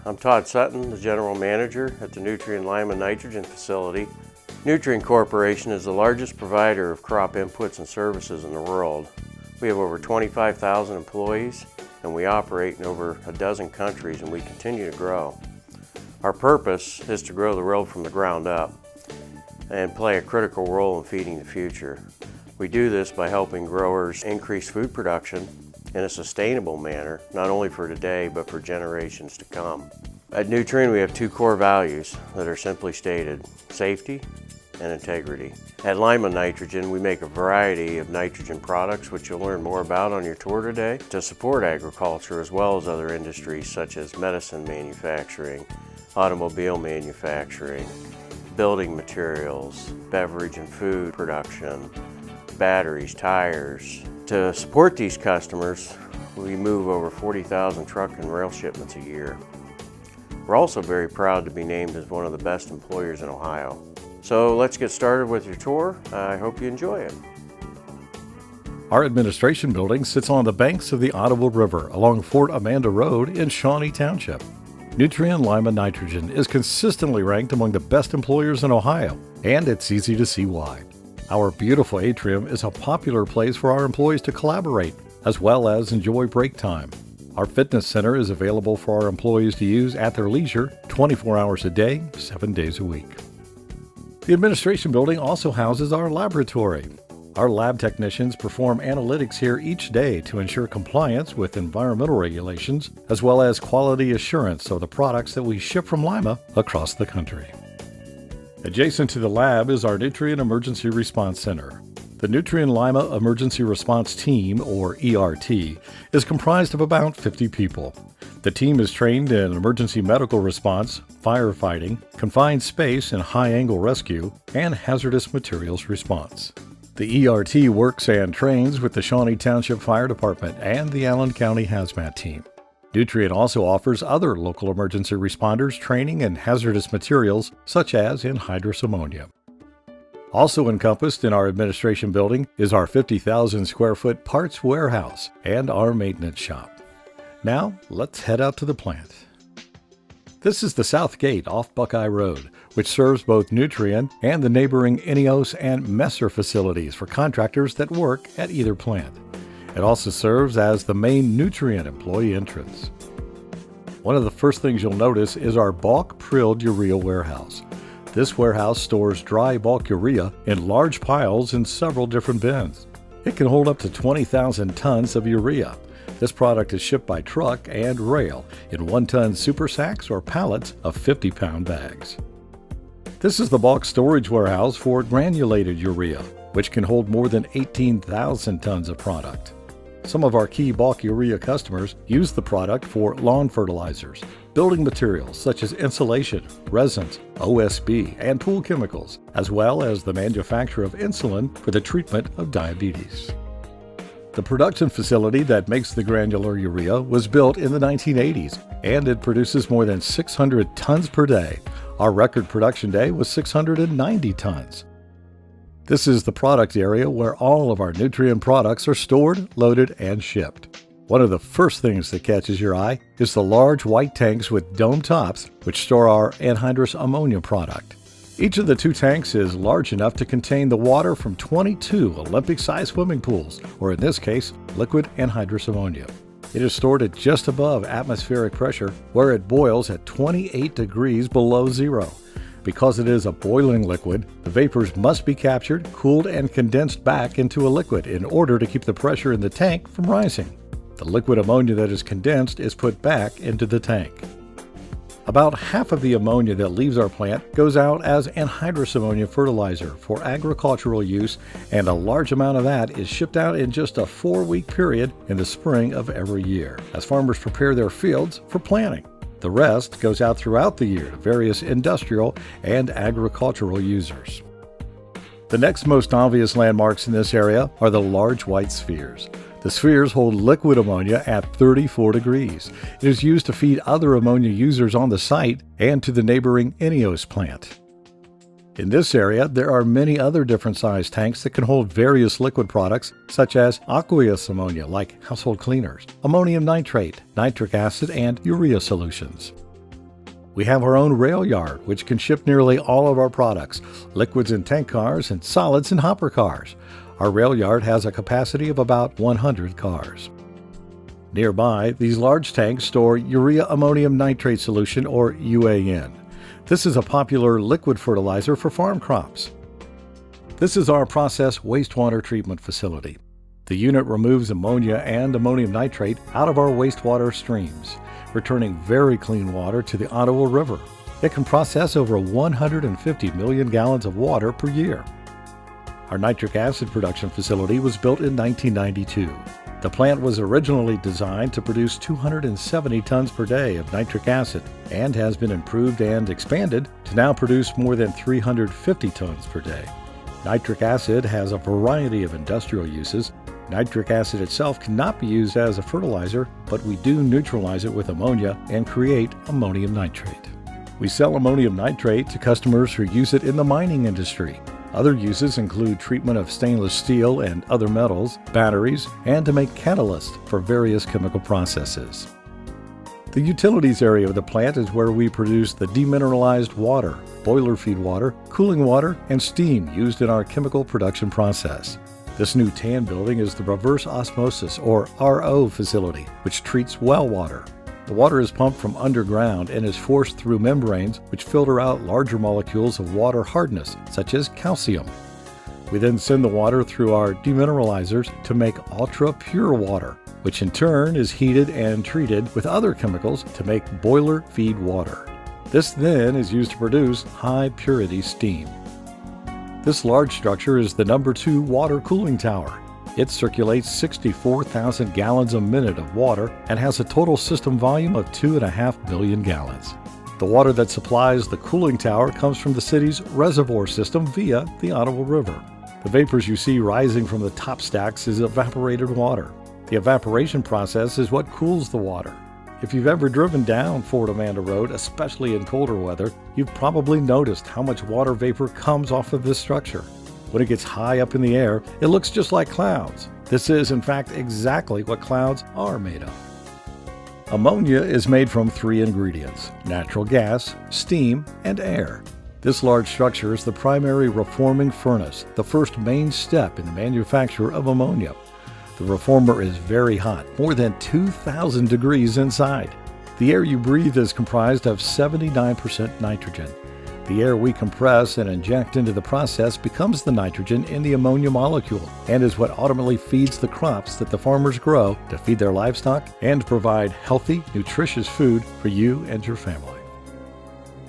I'm Todd Sutton, the General Manager at the Nutrien Lima nitrogen facility. Nutrien Corporation is the largest provider of crop inputs and services in the world. We have over 25,000 employees and we operate in over a dozen countries, and we continue to grow. Our purpose is to grow the world from the ground up and play a critical role in feeding the future. We do this by helping growers increase food production in a sustainable manner, not only for today, but for generations to come. At Nutrien, we have two core values that are simply stated: safety and integrity. At Lima Nitrogen, we make a variety of nitrogen products, which you'll learn more about on your tour today, to support agriculture as well as other industries such as medicine manufacturing, automobile manufacturing, building materials, beverage and food production, batteries, tires. To support these customers, we move over 40,000 truck and rail shipments a year. We're also very proud to be named as one of the best employers in Ohio. So let's get started with your tour. I hope you enjoy it. Our administration building sits on the banks of the Ottawa River along Fort Amanda Road in Shawnee Township. Nutrien Lima Nitrogen is consistently ranked among the best employers in Ohio, and it's easy to see why. Our beautiful atrium is a popular place for our employees to collaborate, as well as enjoy break time. Our fitness center is available for our employees to use at their leisure 24 hours a day, 7 days a week. The administration building also houses our laboratory. Our lab technicians perform analytics here each day to ensure compliance with environmental regulations, as well as quality assurance of the products that we ship from Lima across the country. Adjacent to the lab is our Nutrien Emergency Response Center. The Nutrien Lima Emergency Response Team, or ERT, is comprised of about 50 people. The team is trained in emergency medical response, firefighting, confined space and high-angle rescue, and hazardous materials response. The ERT works and trains with the Shawnee Township Fire Department and the Allen County Hazmat Team. Nutrien also offers other local emergency responders training in hazardous materials, such as anhydrous ammonia. Also encompassed in our administration building is our 50,000 square foot parts warehouse and our maintenance shop. Now, let's head out to the plant. This is the South Gate off Buckeye Road, which serves both Nutrien and the neighboring Ineos and Messer facilities for contractors that work at either plant. It also serves as the main Nutrien employee entrance. One of the first things you'll notice is our bulk prilled urea warehouse. This warehouse stores dry bulk urea in large piles in several different bins. It can hold up to 20,000 tons of urea. This product is shipped by truck and rail in 1-ton super sacks or pallets of 50-pound bags. This is the bulk storage warehouse for granulated urea, which can hold more than 18,000 tons of product. Some of our key bulk urea customers use the product for lawn fertilizers, building materials such as insulation, resins, OSB, and pool chemicals, as well as the manufacture of insulin for the treatment of diabetes. The production facility that makes the granular urea was built in the 1980s, and it produces more than 600 tons per day. Our record production day was 690 tons. This is the product area where all of our Nutrien products are stored, loaded, and shipped. One of the first things that catches your eye is the large white tanks with dome tops, which store our anhydrous ammonia product. Each of the two tanks is large enough to contain the water from 22 Olympic-sized swimming pools, or in this case, liquid anhydrous ammonia. It is stored at just above atmospheric pressure, where it boils at 28 degrees below zero. Because it is a boiling liquid, the vapors must be captured, cooled, and condensed back into a liquid in order to keep the pressure in the tank from rising. The liquid ammonia that is condensed is put back into the tank. About half of the ammonia that leaves our plant goes out as anhydrous ammonia fertilizer for agricultural use, and a large amount of that is shipped out in just a 4-week period in the spring of every year, as farmers prepare their fields for planting. The rest goes out throughout the year to various industrial and agricultural users. The next most obvious landmarks in this area are the large white spheres. The spheres hold liquid ammonia at 34 degrees. It is used to feed other ammonia users on the site and to the neighboring Ineos plant. In this area, there are many other different sized tanks that can hold various liquid products, such as aqueous ammonia, like household cleaners, ammonium nitrate, nitric acid, and urea solutions. We have our own rail yard, which can ship nearly all of our products, liquids in tank cars and solids in hopper cars. Our rail yard has a capacity of about 100 cars. Nearby, these large tanks store urea ammonium nitrate solution, or UAN. This is a popular liquid fertilizer for farm crops. This is our process wastewater treatment facility. The unit removes ammonia and ammonium nitrate out of our wastewater streams, returning very clean water to the Ottawa River. It can process over 150 million gallons of water per year. Our nitric acid production facility was built in 1992. The plant was originally designed to produce 270 tons per day of nitric acid and has been improved and expanded to now produce more than 350 tons per day. Nitric acid has a variety of industrial uses. Nitric acid itself cannot be used as a fertilizer, but we do neutralize it with ammonia and create ammonium nitrate. We sell ammonium nitrate to customers who use it in the mining industry. Other uses include treatment of stainless steel and other metals, batteries, and to make catalyst for various chemical processes. The utilities area of the plant is where we produce the demineralized water, boiler feed water, cooling water, and steam used in our chemical production process. This new tan building is the reverse osmosis, or RO facility, which treats well water. The water is pumped from underground and is forced through membranes which filter out larger molecules of water hardness, such as calcium. We then send the water through our demineralizers to make ultra-pure water, which in turn is heated and treated with other chemicals to make boiler feed water. This then is used to produce high-purity steam. This large structure is the number 2 water cooling tower. It circulates 64,000 gallons a minute of water and has a total system volume of 2.5 billion gallons. The water that supplies the cooling tower comes from the city's reservoir system via the Ottawa River. The vapors you see rising from the top stacks is evaporated water. The evaporation process is what cools the water. If you've ever driven down Fort Amanda Road, especially in colder weather, you've probably noticed how much water vapor comes off of this structure. When it gets high up in the air, it looks just like clouds. This is, in fact, exactly what clouds are made of. Ammonia is made from 3 ingredients: natural gas, steam, and air. This large structure is the primary reforming furnace, the first main step in the manufacture of ammonia. The reformer is very hot, more than 2,000 degrees inside. The air you breathe is comprised of 79% nitrogen. The air we compress and inject into the process becomes the nitrogen in the ammonia molecule and is what ultimately feeds the crops that the farmers grow to feed their livestock and provide healthy, nutritious food for you and your family.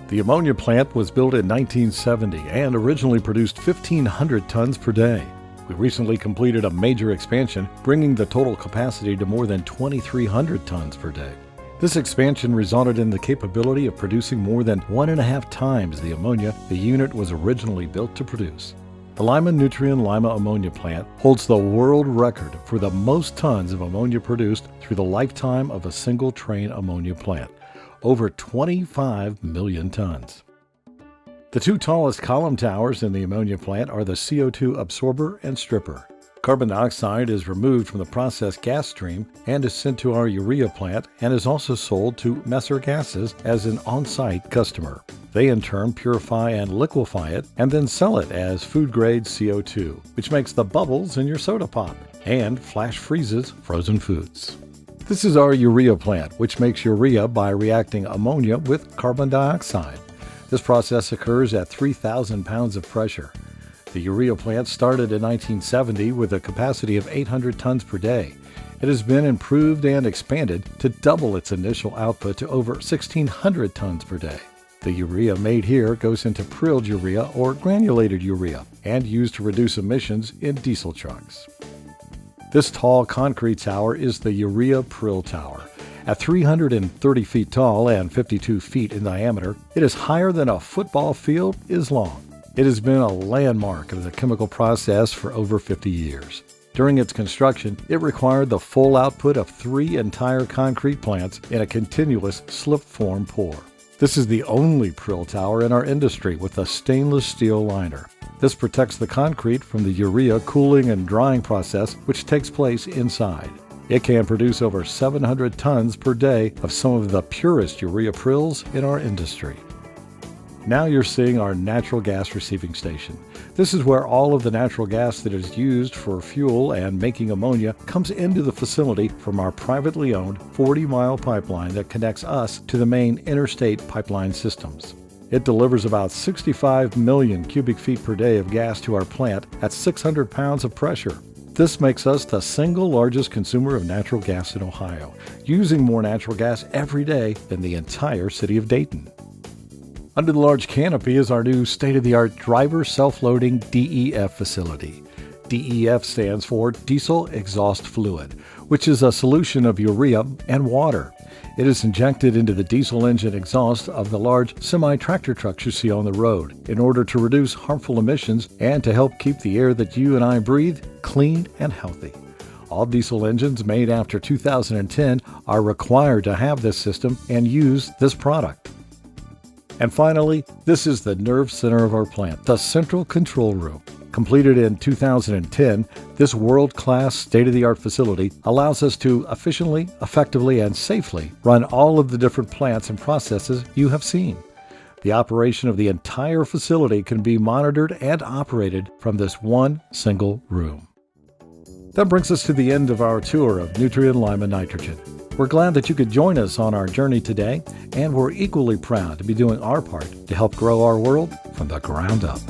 The ammonia plant was built in 1970 and originally produced 1,500 tons per day. We recently completed a major expansion, bringing the total capacity to more than 2,300 tons per day. This expansion resulted in the capability of producing more than 1.5 times the ammonia the unit was originally built to produce. The Nutrien Lima ammonia plant holds the world record for the most tons of ammonia produced through the lifetime of a single train ammonia plant, over 25 million tons. The 2 tallest column towers in the ammonia plant are the CO2 absorber and stripper. Carbon dioxide is removed from the processed gas stream and is sent to our urea plant and is also sold to Messer Gases as an on-site customer. They in turn purify and liquefy it and then sell it as food-grade CO2, which makes the bubbles in your soda pop and flash freezes frozen foods. This is our urea plant, which makes urea by reacting ammonia with carbon dioxide. This process occurs at 3,000 pounds of pressure. The urea plant started in 1970 with a capacity of 800 tons per day. It has been improved and expanded to double its initial output to over 1,600 tons per day. The urea made here goes into prilled urea or granulated urea and used to reduce emissions in diesel trucks. This tall concrete tower is the urea prill tower. At 330 feet tall and 52 feet in diameter, it is higher than a football field is long. It has been a landmark of the chemical process for over 50 years. During its construction, it required the full output of 3 entire concrete plants in a continuous slip-form pour. This is the only prill tower in our industry with a stainless steel liner. This protects the concrete from the urea cooling and drying process which takes place inside. It can produce over 700 tons per day of some of the purest urea prills in our industry. Now you're seeing our natural gas receiving station. This is where all of the natural gas that is used for fuel and making ammonia comes into the facility from our privately owned 40-mile pipeline that connects us to the main interstate pipeline systems. It delivers about 65 million cubic feet per day of gas to our plant at 600 pounds of pressure. This makes us the single largest consumer of natural gas in Ohio, using more natural gas every day than the entire city of Dayton. Under the large canopy is our new state-of-the-art driver self-loading DEF facility. DEF stands for Diesel Exhaust Fluid, which is a solution of urea and water. It is injected into the diesel engine exhaust of the large semi-tractor trucks you see on the road in order to reduce harmful emissions and to help keep the air that you and I breathe clean and healthy. All diesel engines made after 2010 are required to have this system and use this product. And finally, this is the nerve center of our plant, the central control room. Completed in 2010, this world-class, state-of-the-art facility allows us to efficiently, effectively, and safely run all of the different plants and processes you have seen. The operation of the entire facility can be monitored and operated from this one single room. That brings us to the end of our tour of Nutrien Lima Nitrogen. We're glad that you could join us on our journey today, and we're equally proud to be doing our part to help grow our world from the ground up.